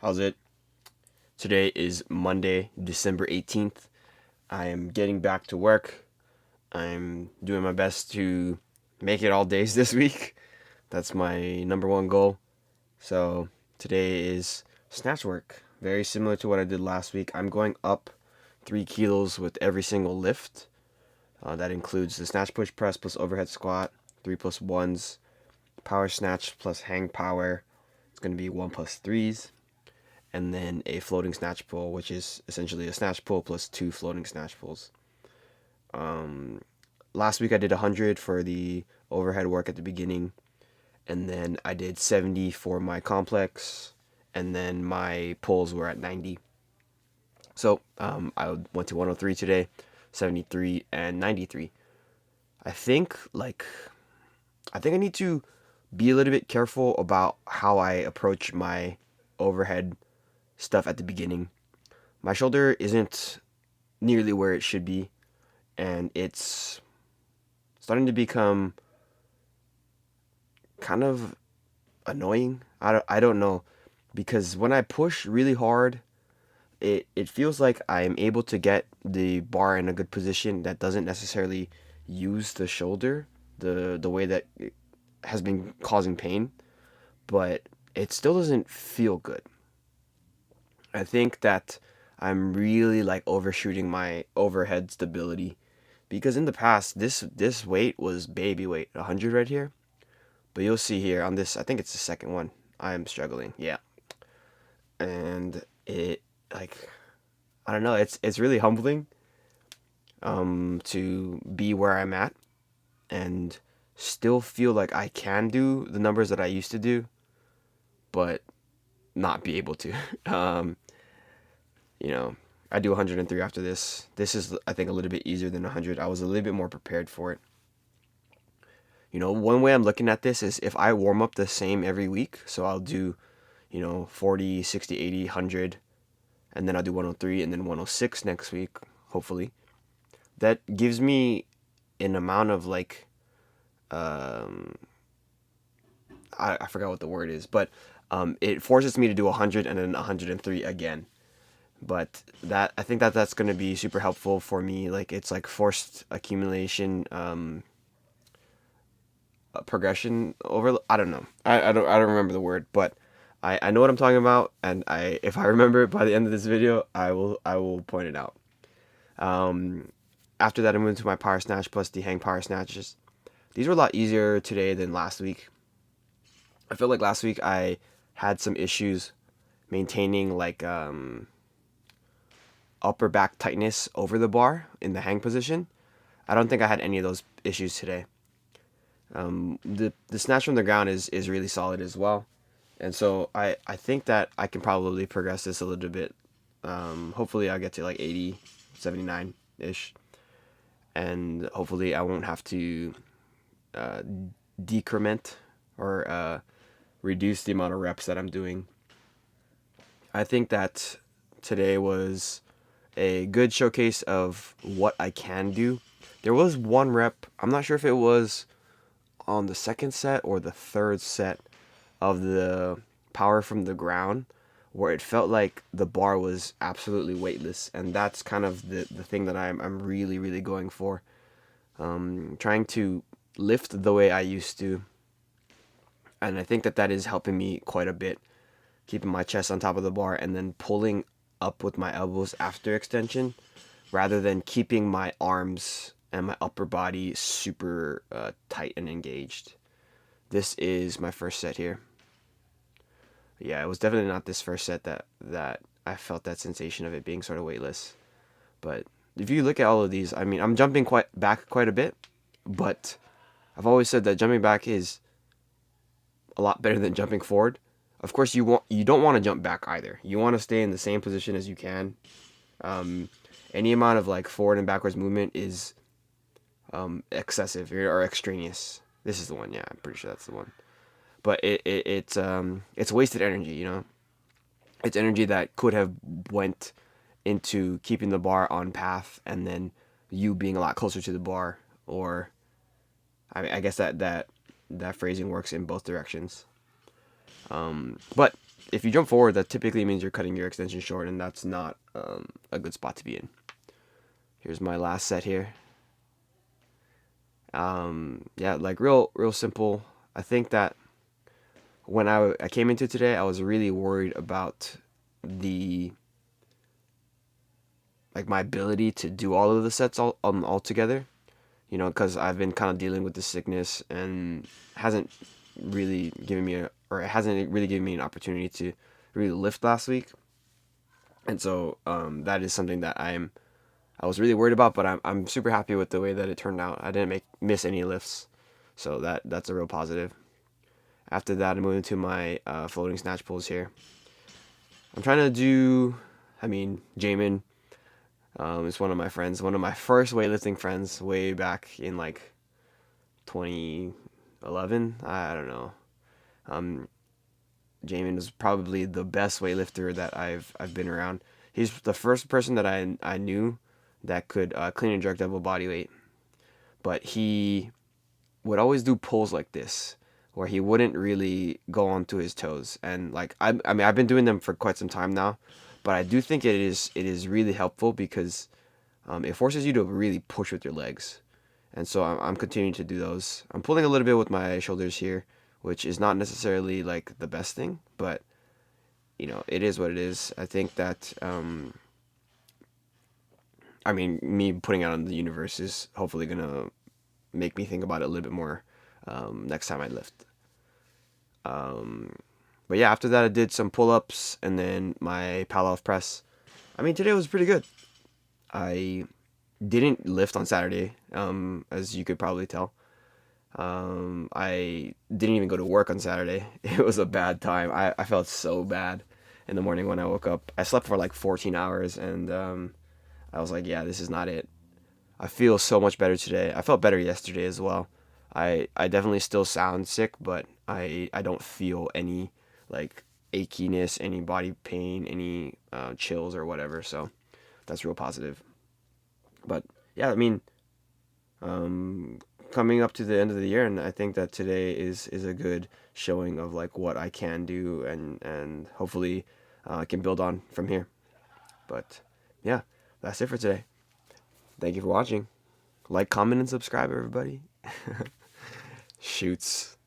How's it? Today is Monday, December 18th. I am getting back to work. I'm doing my best to make it all days this week. That's my number one goal. So today is snatch work. Very similar to what I did last week. I'm going up 3 kilos with every single lift. That includes the snatch push press plus overhead squat, 3 plus 1s, power snatch plus hang power. It's going to be 1 plus 3s. And then a floating snatch pull, which is essentially a snatch pull plus 2 floating snatch pulls. Last week I did 100 for the overhead work at the beginning, and then I did 70 for my complex, and then my pulls were at 90. So I went to 103 today, 73 and 93. I think I need to be a little bit careful about how I approach my overhead stuff at the beginning. My shoulder isn't nearly where it should be, and it's starting to become kind of annoying. I don't know, because when I push really hard, it feels like I'm able to get the bar in a good position that doesn't necessarily use the shoulder the way that it has been causing pain, but it still doesn't feel good. I think that I'm really like overshooting my overhead stability, because in the past this weight was baby weight, 100 right here. But you'll see here on this, I think it's the second one, I am struggling. Yeah. And it, like, I don't know, it's really humbling to be where I'm at and still feel like I can do the numbers that I used to do, but not be able to. um you know, I do 103 after this. This is, I think, a little bit easier than 100. I was a little bit more prepared for it. One way I'm looking at this is if I warm up the same every week, so I'll do, 40, 60, 80, 100, and then I'll do 103 and then 106 next week, hopefully. That gives me an amount of like, um, I forgot what the word is, but it forces me to do 100 and then 103 again. But that, I think that that's going to be super helpful for me. Like, it's like forced accumulation, progression over. I don't know. I don't remember the word, but I know what I'm talking about, and if I remember it by the end of this video, I will point it out. Um, After that, I moved to my power snatch plus the hang power snatches. These were a lot easier today than last week. I feel like last week I had some issues maintaining like upper back tightness over the bar in the hang position. I don't think I had any of those issues today. The snatch from the ground is really solid as well, and so I think that I can probably progress this a little bit. Hopefully I'll get to like 80, 79 ish, and hopefully I won't have to uh, decrement or reduce the amount of reps that I'm doing. I think that today was a good showcase of what I can do. There was one rep, I'm not sure if it was on the second set or the third set of the power from the ground, where it felt like the bar was absolutely weightless, and that's kind of the thing that I'm really really going for. Trying to lift the way I used to, and I think that that is helping me quite a bit, keeping my chest on top of the bar and then pulling up with my elbows after extension, rather than keeping my arms and my upper body super tight and engaged. This is my first set here. Yeah, it was definitely not this first set that I felt that sensation of it being sort of weightless. But if you look at all of these, I mean, I'm jumping quite a bit, but I've always said that jumping back is a lot better than jumping forward. Of course, you don't want to jump back either. You want to stay in the same position as you can. Um, any amount of like forward and backwards movement is excessive or extraneous. This is the one, yeah. I'm pretty sure that's the one. But it's wasted energy. It's energy that could have went into keeping the bar on path, and then you being a lot closer to the bar. Or I mean, I guess that phrasing works in both directions. But if you jump forward, that typically means you're cutting your extension short, and that's not a good spot to be in. Here's my last set here. Yeah, like real simple. I think that when I came into today, I was really worried about the like my ability to do all of the sets all together. You know, because I've been kind of dealing with the sickness and hasn't really given me or it hasn't really given me an opportunity to really lift last week. And so that is something that I was really worried about, but I'm super happy with the way that it turned out. I didn't miss any lifts, so that's a real positive. After that, I'm moving to my floating snatch pulls here. I'm trying to do, Jamin is one of my friends, one of my first weightlifting friends way back in like 2011. I don't know. Jamin is probably the best weightlifter that I've been around. He's the first person that I knew that could clean and jerk double body weight, but he would always do pulls like this, where he wouldn't really go onto his toes. And like I've been doing them for quite some time now, but I do think it is really helpful because it forces you to really push with your legs. And so I'm continuing to do those. I'm pulling a little bit with my shoulders here, which is not necessarily like the best thing, but it is what it is. I think that me putting out on the universe is hopefully gonna make me think about it a little bit more next time I lift. But yeah, after that I did some pull-ups and then my Palloff press. Today was pretty good. I didn't lift on Saturday, as you could probably tell. I didn't even go to work on Saturday. It was a bad time. I felt so bad in the morning when I woke up. I slept for like 14 hours and I was like, yeah, this is not it. I feel so much better today. I felt better yesterday as well. I definitely still sound sick, but I don't feel any like achiness, any body pain, any chills or whatever. So that's real positive. But yeah, coming up to the end of the year, and I think that today is a good showing of like what I can do, and hopefully I can build on from here. But yeah, that's it for today. Thank you for watching. Like, comment, and subscribe, everybody. Shoots.